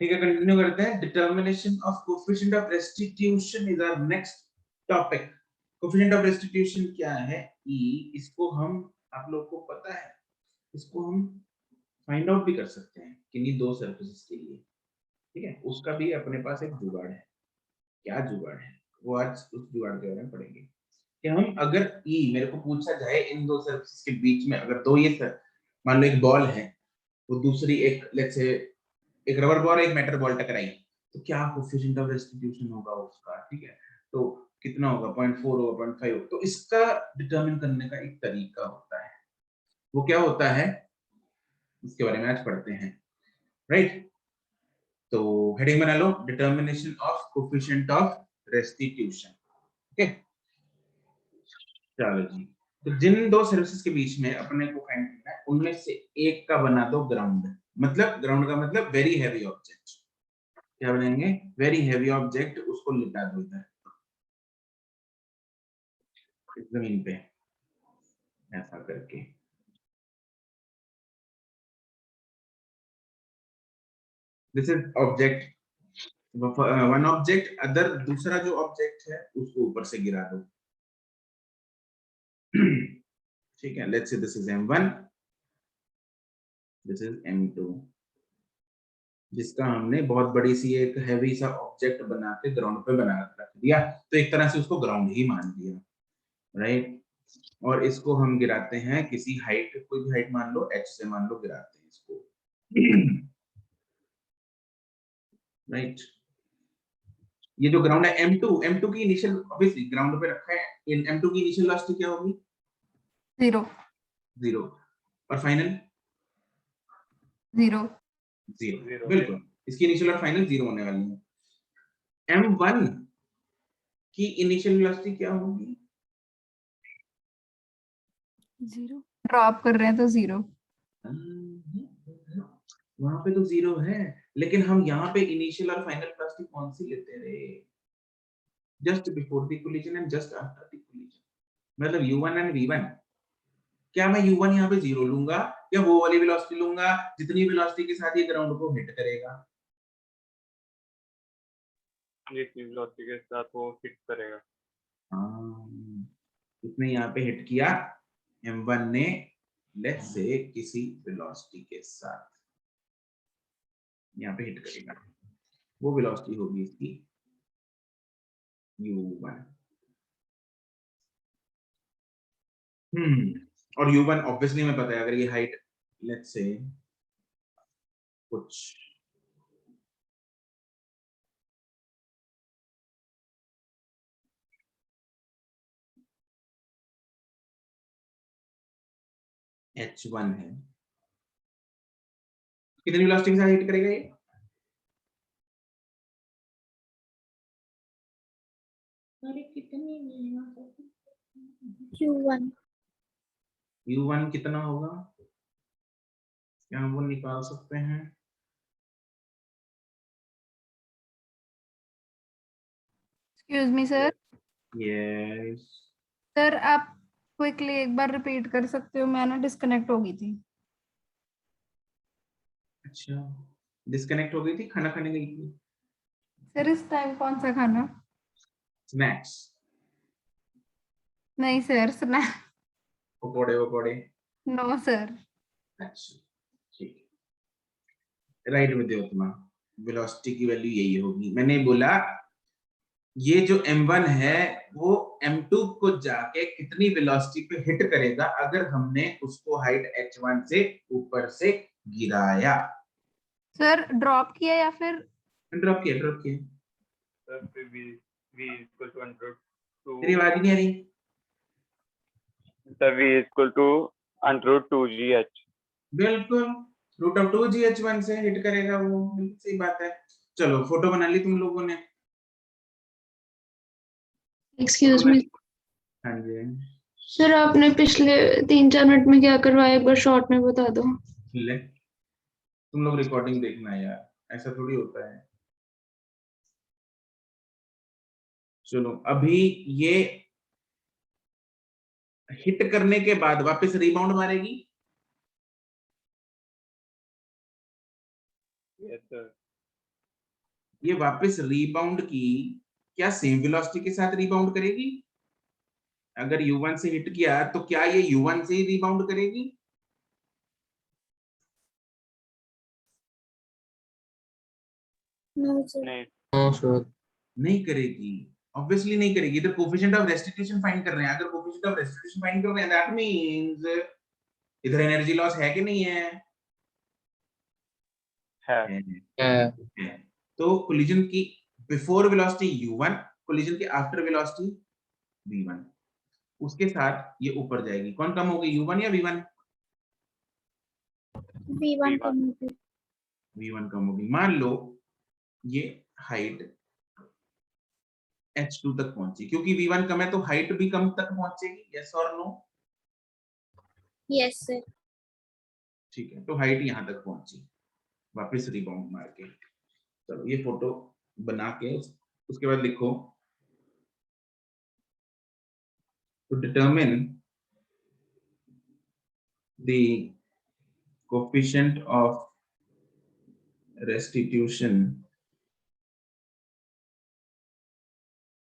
ठीक है, कंटिन्यू करते हैं। Determination of coefficient of restitution is our next topic. Coefficient of restitution क्या है? ई। इसको हम, आप लोग को पता है, इसको हम फाइंड आउट भी कर सकते हैं किन्हीं दो सरफेसेस के लिए। ठीक है, उसका भी अपने पास एक जुगाड़ है। क्या जुगाड़ है वो आज उस जुगाड़ के बारे में पढ़ेंगे कि हम अगर ई मेरे को पूछा जाए इन दो सरफेसेस के बीच में अगर दो ये मान लो एक बॉल है, वो दूसरी एक लेट्स से एक रबर बॉल एक मेटल बॉल टकराई, तो क्या कोएफिशिएंट ऑफ रेस्टिट्यूशन होगा उसका? ठीक है, तो कितना होगा? 0.4 होगा, 0.5 होगा। तो इसका डिटरमिन करने का एक तरीका होता है। वो क्या होता है इसके बारे में आज पढ़ते हैं, राइट? तो हेडिंग बना लो, determination of coefficient of restitution. Okay, चलो जी। तो जिन दो सरफेसेस के बीच में अपने को फाइंड करना है, उनमें से एक का बना दो ग्राउंड। मतलब ग्राउंड का मतलब वेरी हैवी ऑब्जेक्ट। क्या बनाएंगे? वेरी हैवी ऑब्जेक्ट, उसको लिटा दो इधर जमीन पे ऐसा करके। This is object one object, other दूसरा जो ऑब्जेक्ट है उसको ऊपर से गिरा दो। ठीक है, let's say this is m1, this is m2, जिसका हमने बहुत बड़ी सी एक हैवी सा ऑब्जेक्ट बना के ग्राउंड पे बना रख दिया, तो एक तरह से उसको ग्राउंड ही मान लिया, राइट? और इसको हम गिराते हैं किसी हाइट, कोई भी हाइट मान लो, h से मान लो, गिराते हैं इसको। राइट, ये जो ग्राउंड है m2 की इनिशियल, ऑब्वियसली ग्राउंड पे रखा है, इन m2 की इनिशियल वेलोसिटी क्या होगी? 0 और फाइनल 0 बिल्कुल, इसकी इनिशियल और फाइनल 0 होने वाली है। m1 की इनिशियल वेलोसिटी क्या होगी? 0 ड्रॉप कर रहे हैं तो 0। वहां पे तो 0 है, लेकिन हम यहाँ पे इनिशियल और फाइनल वेलोसिटी कौन सी लेते रहे? Just before the collision and just after the collision, मतलब u1 एंड v1। क्या मैं u1 यहाँ पे 0 लूंगा या वो वाली वेलोसिटी लूंगा जितनी वेलोसिटी के साथ ये ग्राउंड को हिट करेगा? जितनी वेलोसिटी के साथ वो हिट करेगा। इसने यहाँ पे हिट किया m1 ने, लेट्स से किसी वेलोसिटी के साथ यहाँ पे हिट करेगा, वो वेलोसिटी होगी इसकी u1। और u1 ऑब्वियसली में पता है, अगर ये हाइट लेट्स से कुछ h1 है, कितनी वेलोसिटी के साथ हिट करेगा ये? अरे कितनी Q1 u1 कितना होगा? क्या हम वो निकाल सकते हैं? Excuse me sir. Yes sir आप क्विकली एक बार रिपीट कर सकते हो? मैं ना डिस्कनेक्ट हो गई थी। अच्छा, डिस्कनेक्ट हो गई थी, खाना खाने गई थी? सर इस टाइम कौन सा खाना? स्नैक्स, नहीं सर, स्नैक पकोड़े वकोड़े? No sir. अच्छा ठीक है, राइट विद्योत्मा, वेलोसिटी की वैल्यू यही होगी। मैंने बोला ये जो m1 है वो m2 को जाके कितनी वेलोसिटी पे हिट करेगा अगर हमने उसको हाइट h1 से ऊपर से गिराया। सर ड्रॉप किया या फिर ड्रॉप किया? ड्रॉप किया। सर फिर v equal to under root तेरी आवाज नहीं आ रही। Sir v equal to under root 2gh। बिल्कुल, रूट ऑफ 2gh1 से हिट करेगा वो, बिल्कुल सही बात है। चलो फोटो बना ली तुम लोगों ने? एक्सक्यूज मी हाँ जी, सर, आपने पिछले 3-4 मिनट में क्या करवाया एक बार शॉर्ट में बता दो। ले तुम लोग रिकॉर्डिंग देखना यार, ऐसा थोड़ी होता है। चलो अभी ये हिट करने के बाद वापस रिबाउंड मारेगी। Yes sir. ये वापस रीबाउंड की, क्या सेम वेलोसिटी के साथ रीबाउंड करेगी? अगर u1 से हिट किया तो क्या ये u1 से ही रीबाउंड करेगी? नहीं नहीं करेगी, ऑब्वियसली नहीं करेगी। इधर कोफिशिएंट ऑफ रेस्टिट्यूशन फाइंड कर रहे हैं। अगर कोफिशिएंट ऑफ रेस्टिट्यूशन फाइंड कर रहे हैं दैट मींस इधर एनर्जी लॉस है कि नहीं है? है। है। तो कोलिजन की बिफोर वेलोसिटी u1, कोलिजन के आफ्टर वेलोसिटी v1, उसके साथ ये ऊपर जाएगी। कौन कम होगी, u1 या v1? V1 कम होगी। v1 कम होगी। मान लो ये हाइट h2 तक पहुंची, क्योंकि v1 कम है तो हाइट भी कम तक पहुंचेगी, यस और नो? Yes sir. ठीक है, तो हाइट यहां तक पहुंची, वापस रिबाउंड मार के। चलो ये फोटो बना के उसके बाद लिखो, to determine the coefficient of restitution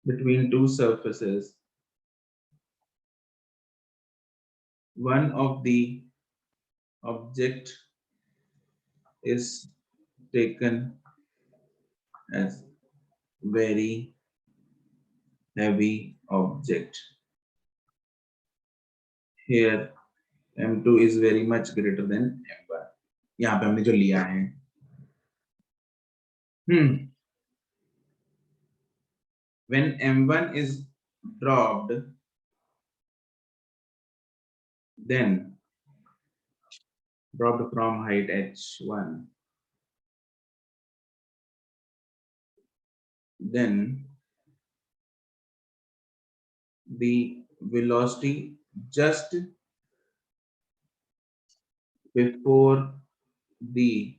between two surfaces, one of the object is taken as very heavy object. Here m2 is very much greater than m1. यहाँ पे हमने जो लिया है, when m1 is dropped, then dropped from height h1, then the velocity just before the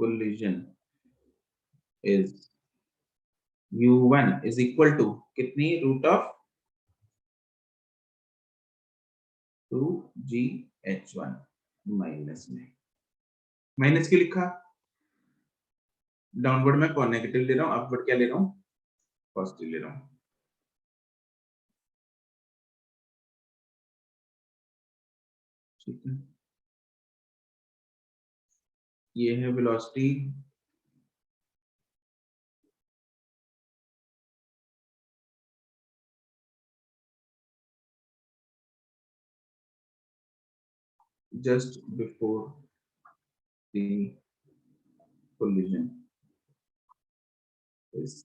collision is u1 is equal to कितनी, root of 2gh1 minus में, minus क्यों लिखा? डाउनवर्ड में कौन नेगेटिव ले रहा हूं, अपवर्ड क्या ले रहा हूं, पॉजिटिव ले रहा हूं। ठीक है, ये है velocity just before the collision is,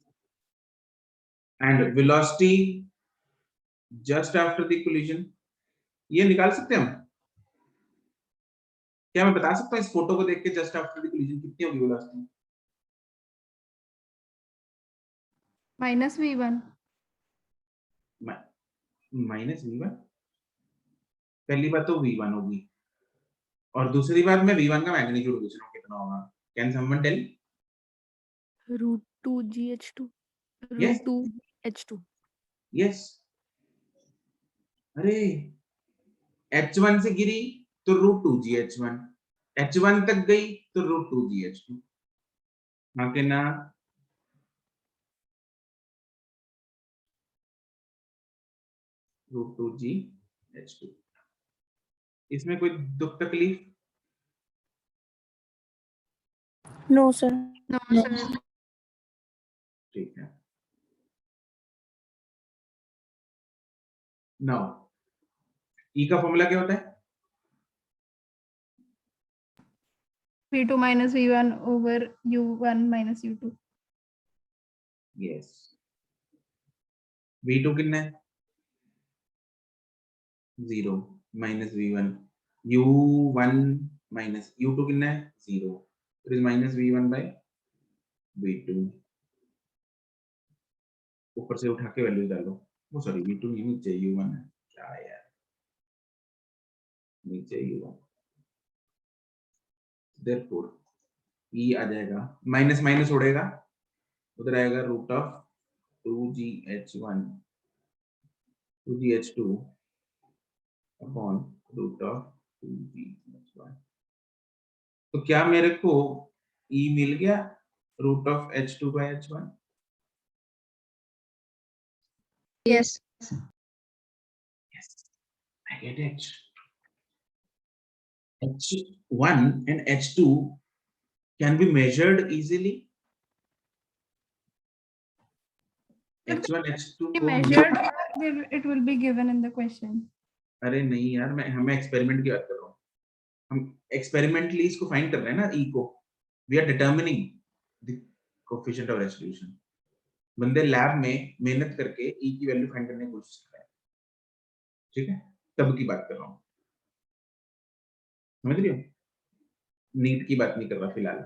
and velocity just after the collision, ये निकाल सकते हैं हम? क्या मैं बता सकता हूँ इस फोटो को देख के जस्ट आफ्टर द कोलिजन कितनी होगी वेलोसिटी? -v1। माइनस v1, पहली बात तो v1 होगी, और दूसरी बात मैं v1 का मैग्नीट्यूड पूछ रहा हूँ कितना होगा। Can someone tell? √2gh2 Yes. √2h2। Yes, अरे h1 से गिरी तो √2gh1, h1 तक गई तो √2gh2। हाँ के ना? √2gh2, इसमें कोई दुख तकलीफ? No sir. No sir. ठीक है, नाउ E का फॉर्मूला क्या होता है? v2 - v1 over u1 - u2। Yes, v2 कितना है? 0 minus v1, u1 minus u2 कितना है? 0, it is minus v1 bye v2। ऊपर से उठा के वैल्यू डालो, वो सॉरी v2 नहीं, नीचे u1 है, क्या यार, नीचे u1, देयरफॉर e आ जाएगा, माइनस माइनस उड़ेगा, उधर आएगा root of 2gh1 2gh2 upon root of 2gh1। तो क्या मेरे को e मिल गया? root of h2 by h1? Yes. Yes, I get it. H1 and h2 can be measured easily. h1 h2 को measured, it will be given in the question. अरे नहीं यार, हमें एक्सपेरिमेंट की बात कर रहा हूँ. हम एक्सपेरिमेंटली इसको फाइंड कर रहे हैं ना, e को. We are determining the coefficient of restitution. बंदे लैब में मेहनत करके e की वैल्यू फाइंड करने की कोशिश कर रहे हैं. ठीक है, तब की बात कर रहा हूँ. समझ रही हो? नीट की बात नहीं कर रहा फिलहाल.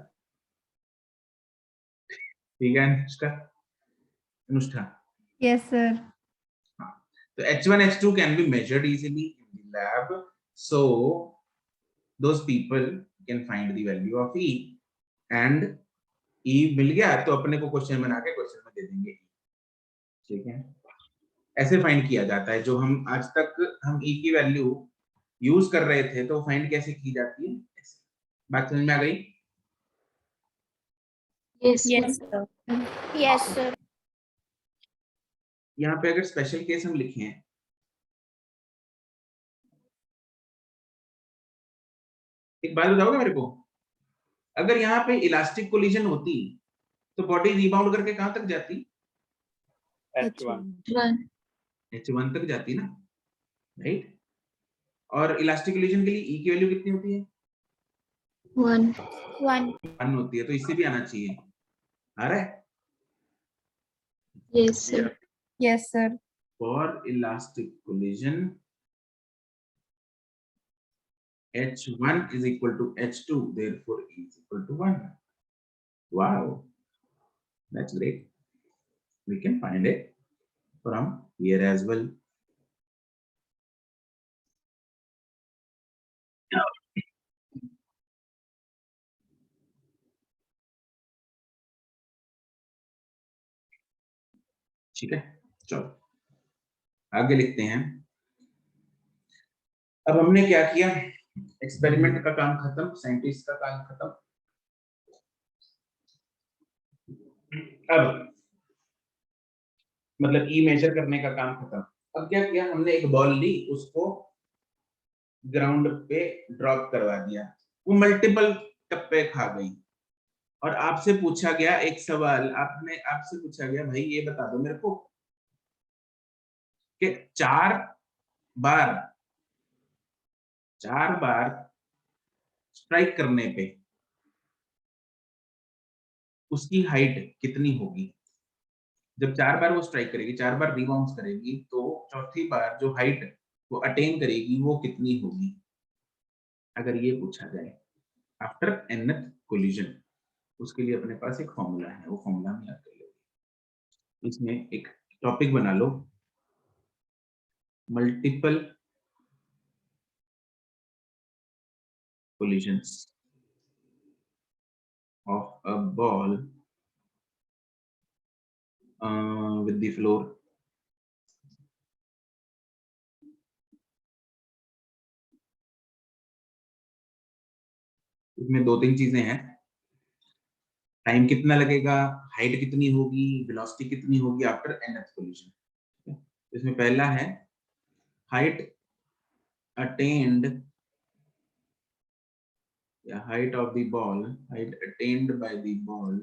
ठीक है Anushka? Anushka, Yes, sir. so h1 h2 can be measured easily in the lab, so those people can find the value of e, and e मिल गया तो अपने को क्वेश्चन बना के क्वेश्चन में दे देंगे. ठीक है, ऐसे फाइंड किया जाता है. जो हम आज तक हम e की वैल्यू यूज कर रहे थे तो फाइंड कैसे की जाती है. बात समझ में आ गई? Yes. Yes, sir. Yes, sir. यहाँ पे अगर स्पेशल केस हम लिखे हैं, एक बात बताओगे मेरे को, अगर यहाँ पे इलास्टिक कोलिजन होती तो बॉडी रिबाउंड करके कहां तक जाती? H1. 1. h1 तक जाती ना, राइट? और इलास्टिक कोलिजन के लिए e की वैल्यू कितनी होती है? 1. 1. 1 होती है. तो इससे भी आना चाहिए. आ रहा है? Yes, sir. Yes, sir. For elastic collision, h1 is equal to h2, therefore e is equal to 1. Wow, that's great. We can find it from here as well. ठीक है, चलो आगे लिखते हैं. अब हमने क्या किया? एक्सपेरिमेंट का काम खत्म, साइंटिस्ट का काम खत्म. अब मतलब ई मेजर करने का काम खत्म. अब क्या किया हमने? एक बॉल ली, उसको ग्राउंड पे ड्रॉप करवा दिया. वो मल्टीपल टप्पे खा गई और आपसे पूछा गया एक सवाल. आपसे पूछा गया, भाई ये बता दो मेरे को कि 4 बार स्ट्राइक करने पे उसकी हाइट कितनी होगी. जब 4 बार वो स्ट्राइक करेगी, 4 बार रिबाउंस करेगी, तो चौथी बार जो हाइट वो अटेन करेगी वो कितनी होगी, अगर ये पूछा जाए आफ्टर nth कोलिजन. उसके लिए अपने पास एक फॉर्मूला है, वो फॉर्मूला हम याद कर लेंगे. इसमें एक टॉपिक बना लो, multiple collisions of a ball with the floor. इसमें 2-3 चीजें हैं. टाइम कितना लगेगा, हाइट कितनी होगी, वेलोसिटी कितनी होगी आफ्टर nth कोलिजन. इसमें पहला है हाइट अटेन्ड या height of the ball, height attained by the ball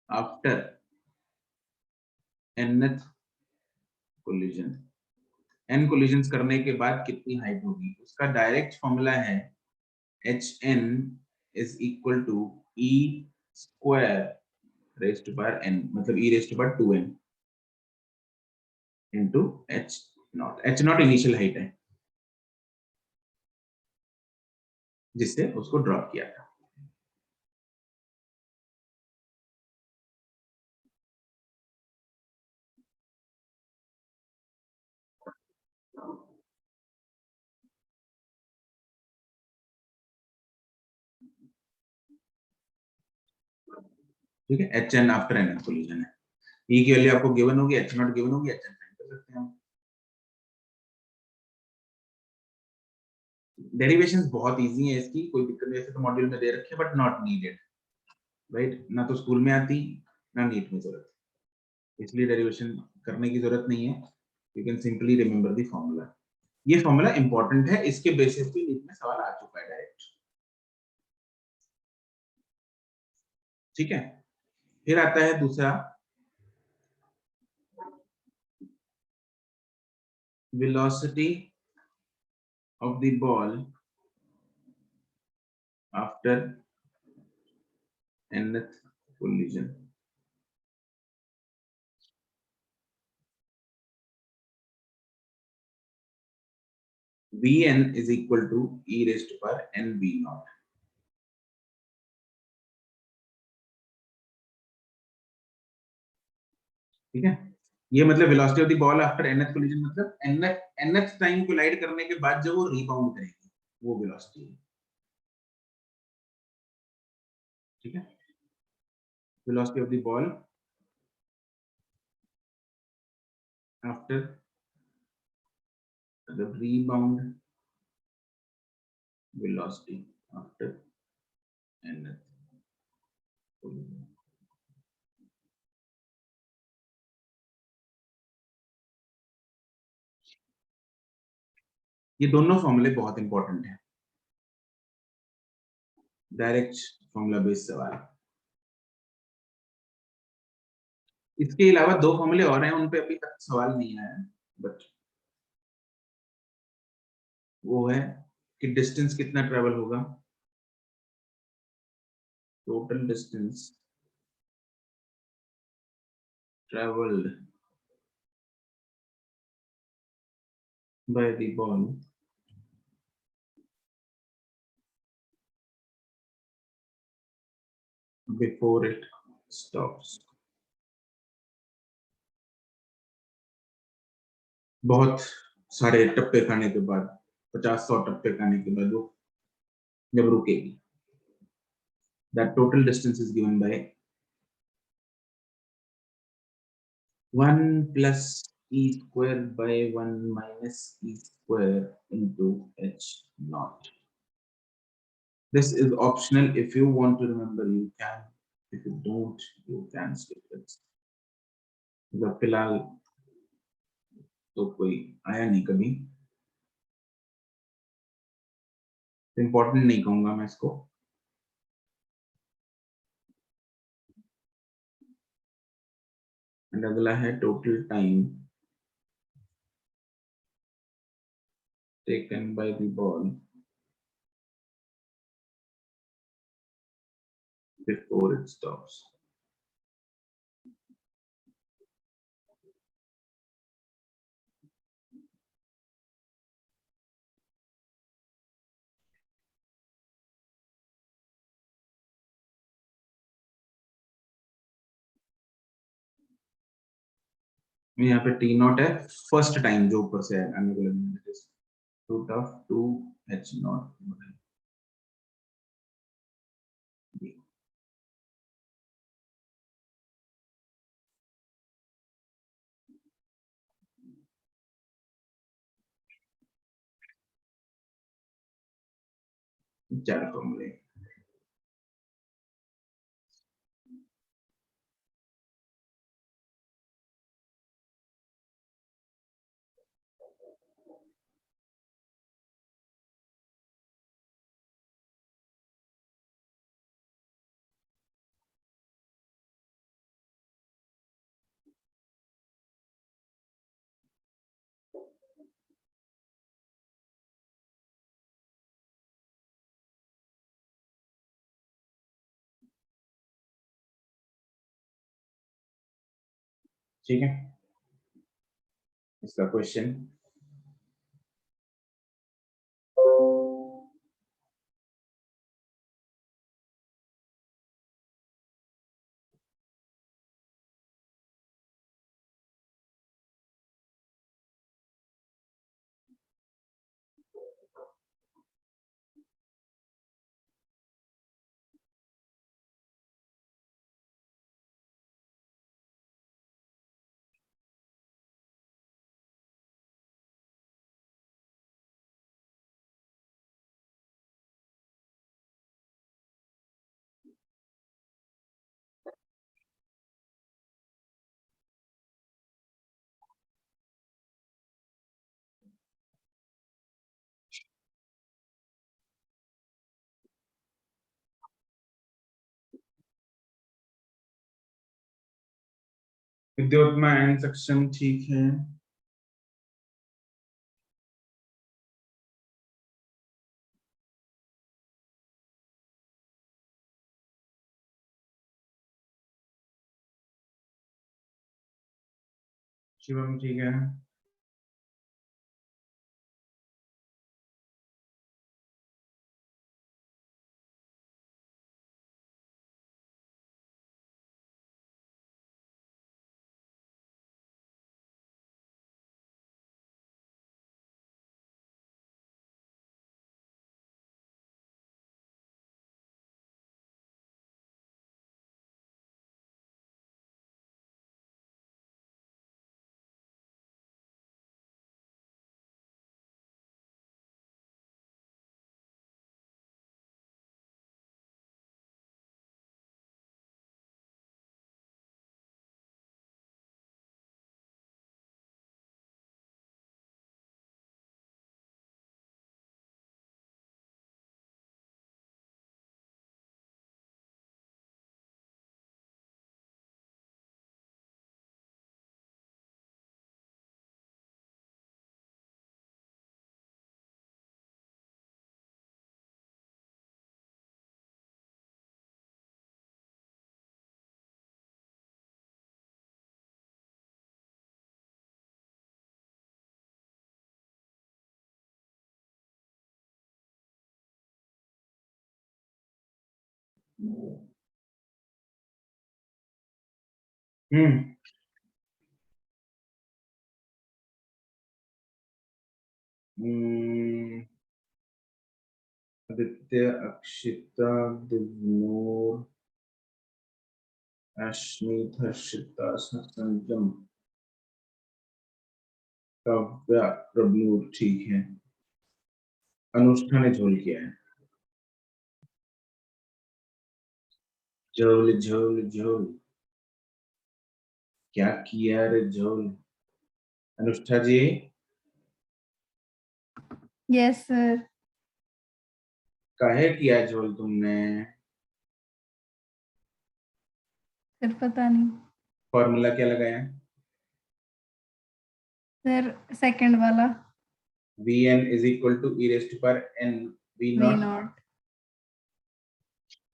after nth collision. n collisions करने के बाद कितनी हाइट होगी, उसका डायरेक्ट फॉर्मूला है hn is equal to e square raised to power n, मतलब e raised to power 2n into h naught. h naught initial height है जिससे उसको ड्रॉप किया था. ठीक है, hn आफ्टर nth कोलिजन है. e की वैल्यू आपको गिवन होगी, h नॉट गिवन होगी, hn फाइंड कर सकते हैं हम. डेरिवेशंस बहुत इजी है इसकी, कोई दिक्कत नहीं. ऐसे तो मॉड्यूल में दे रखे हैं बट नॉट नीडेड. राइट, ना तो स्कूल में आती ना नीट में जरूरत, इसलिए डेरिवेशन करने की जरूरत नहीं है। You can simply remember the formula. ये फॉर्मूला इंपॉर्टेंट है, इसके बेसिस पे नीट में सवाल आ चुका है डायरेक्ट। ठीक है, फिर आता है दूसरा, velocity of the ball after nth collision। Vn is equal to e raised to power n v naught। ठीक है, ये मतलब velocity of the ball after nth collision, मतलब nth टाइम कोलाइड करने के बाद जब वो रीबाउंड करेगी वो वेलोसिटी है। ठीक है, velocity of the ball after the rebound velocity after nth collision। ये दोनों फॉर्मूले बहुत इंपॉर्टेंट है, डायरेक्ट फॉर्मूला बेस्ड सवाल। इसके अलावा दो फॉर्मूले और हैं, उन पे अभी तक सवाल नहीं आया, बट वो है कि डिस्टेंस कितना ट्रेवल होगा, total distance travelled by the ball before it stops। बहुत सारे टप्पे खाने के बाद, 50-100 टप्पे खाने के बाद वो जब रुकेगी, that total distance is given by 1 plus e square by 1 minus e square into h naught। This is optional, if you want to remember you can, if you don't you can skip it। मतलब फिलहाल तो कोई आया नहीं कभी, important नहीं कहूंगा मैं इसको। एंड अगला है total time taken by the ball before it stops। यहाँ पे टी नॉट है, फर्स्ट टाइम जो ऊपर से आने को लगे, रूट ऑफ 2 h नॉट। चार फॉर्मूले। ठीक है, इसका क्वेश्चन विद्योत्मा एंड सक्षम ठीक है। शिवम ठीक है। हम्म। आदित्य, अक्षिता, दिव्नूर, अश्मित, हर्षिता, संजम, काव्या, प्रभनूर ठीक है। अनुष्ठा ने झोल किया है। झोल झोल झोल, क्या किया रे झोल। अनुष्ठा जी यस सर। काहे किया झोल तुमने? सर पता नहीं फॉर्मूला क्या लगाया? सर, सेकंड वाला Vn is equal to e raised to power n V V naught। Naught.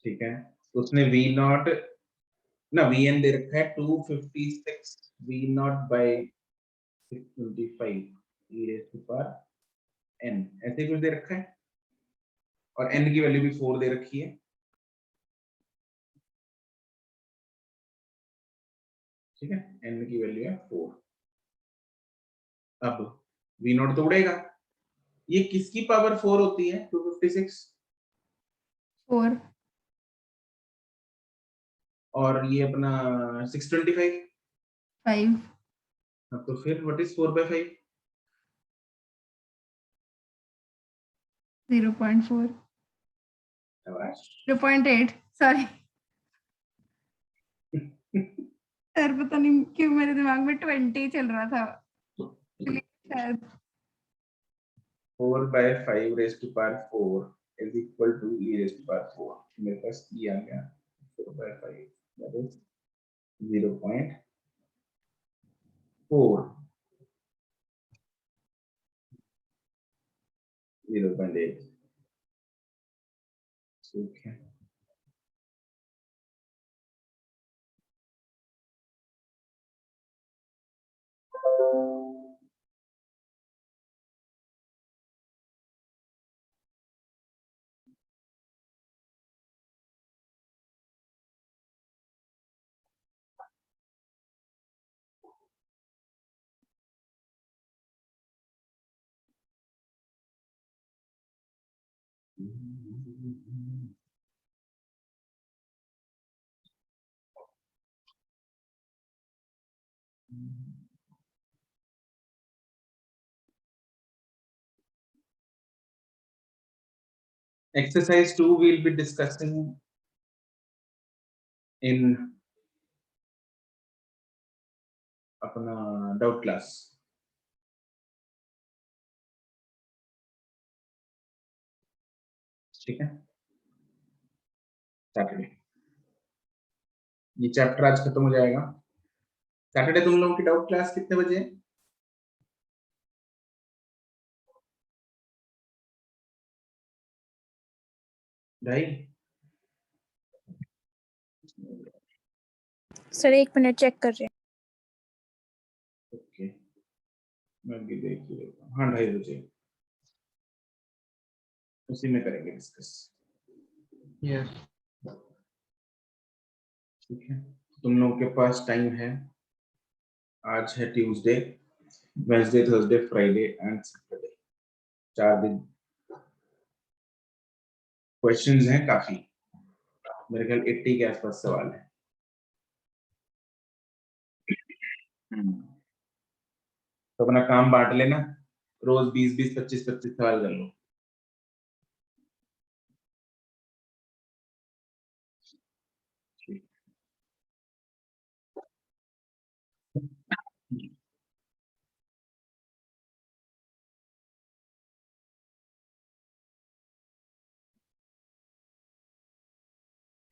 ठीक है, उसने V naught ना Vn दे रखा है 256 V naught by 625 e raised to power n, ऐसे कुछ दे रखा है और n की वैल्यू भी 4 दे रखी है। ठीक है, n की वैल्यू है 4। अब V naught तो उड़ेगा, ये किसकी पावर 4 होती है 256? 4 और ये अपना 625। 5 हाँ, तो फिर व्हाट इज 4 by 5? 0.4 शाबाश। 0.8 सॉरी सर, पता नहीं क्यों मेरे दिमाग में 20 चल रहा था, इसलिए शायद। 4 by 5 raised to power 4 is equal to e raised to power 4। मेरे पास e आ गया 4 by 5 that is 0.4 0.8। ठीक है, exercise 2 we'll be discussing in अपना डाउट क्लास। ठीक है, सैटरडे ये चैप्टर आज खत्म हो जाएगा। सैटरडे तुम लोगों की डाउट क्लास कितने बजे है? ढाई? सर 1 मिनट चेक कर रहे हैं। ओके, मैं भी देख ही लेता हूँ। हाँ, 2:30 बजे उसी में करेंगे डिस्कस। Yes. ठीक है, तुम लोगों के पास टाइम है। आज है Tuesday, Wednesday, Thursday, Friday and Saturday, 4 दिन। क्वेश्चंस हैं काफी, मेरे ख्याल 80 के आसपास सवाल है। तो अपना काम बांट लेना, रोज 20-20, 25-25 सवाल कर लो।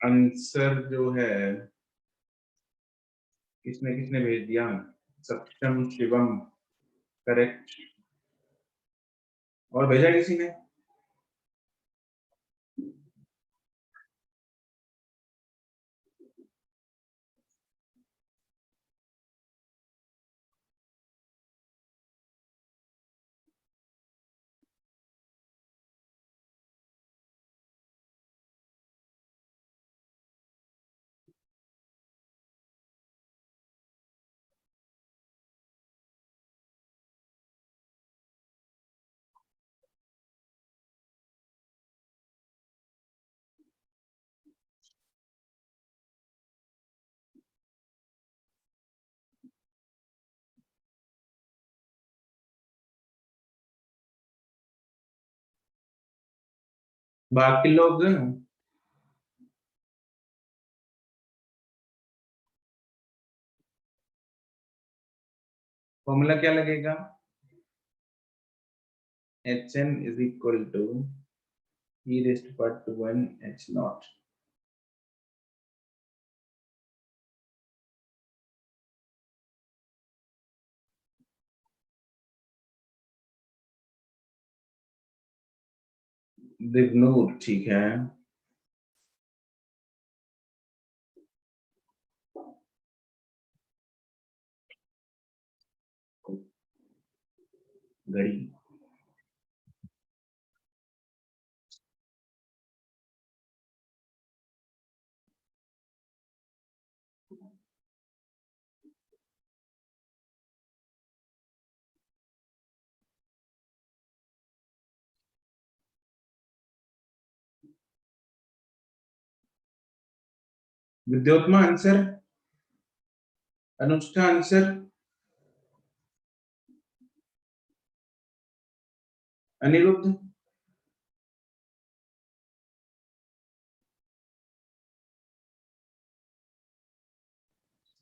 आंसर जो है किसने किसने भेज दिया? सक्षम, शिवम, करेक्ट। और भेजा किसी ने? बाकी लोग फॉर्मूला क्या लगेगा? hn is equal to e raised to power 2n h naught. दिग्नूर, ठीक है। घड़ी, Vidyotma answer, Anushka answer, Aniruddh,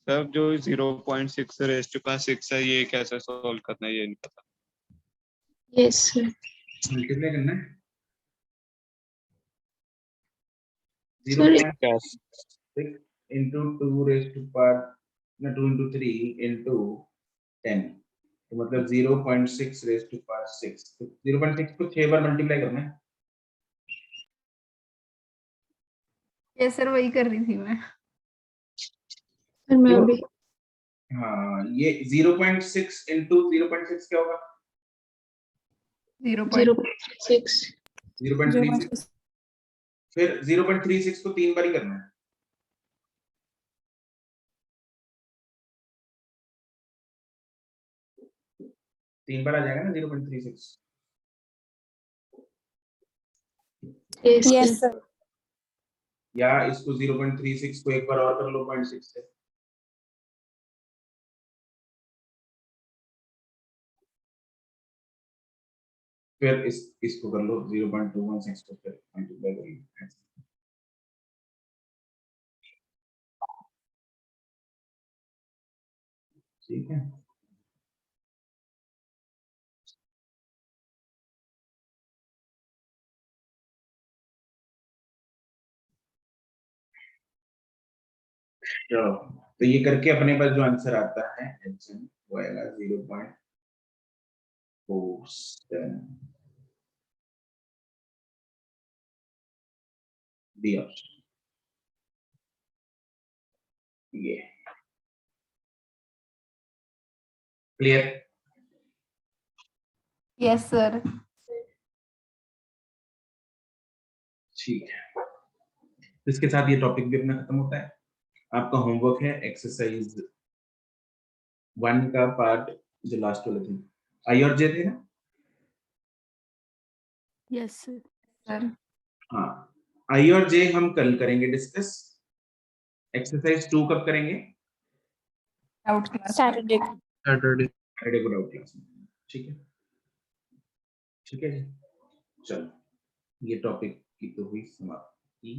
sir जो 0.6 रेज टू पावर 6 है ये कैसे सॉल्व करना है ये नहीं पता। Yes sir. कितने करना है? Sir 0.6 into 2 raised to power 2 into 3 into 10, तो मतलब 0.6 raised to power 6, तो 0.6 को 6 बार मल्टीप्लाई करना है। ये सर वही कर रही थी मैं। सर मैं भी। हाँ, ये 0.6 into 0.6 क्या होगा? 0.6 0.36, फिर 0.36 को 3 बार ही करना है। तीन बार आ जाएगा ना 0.36। Yes sir. या इसको 0.36 को एक बार और कर लो 0.6 से। फिर इसको कर लो 0.216 को फिर मल्टीप्लाई कर लो। ठीक है, चलो तो ये करके अपने पास जो आंसर आता है HM वो आएगा 0.47 डी ऑप्शन। ये क्लियर? Yes sir. ठीक है, इसके साथ ये टॉपिक भी अपना खत्म होता है। आपका होमवर्क है एक्सरसाइज 1 का पार्ट जो लास्ट वाले थे, आई और जे थे ना? Yes sir. सर हाँ, आई और जे हम कल करेंगे डिस्कस। एक्सरसाइज 2 कब करेंगे? Doubt class Saturday. Saturday. Friday को डाउट क्लास में। ठीक है, ठीक है जी, चलो ये टॉपिक की तो हुई समाप्ति।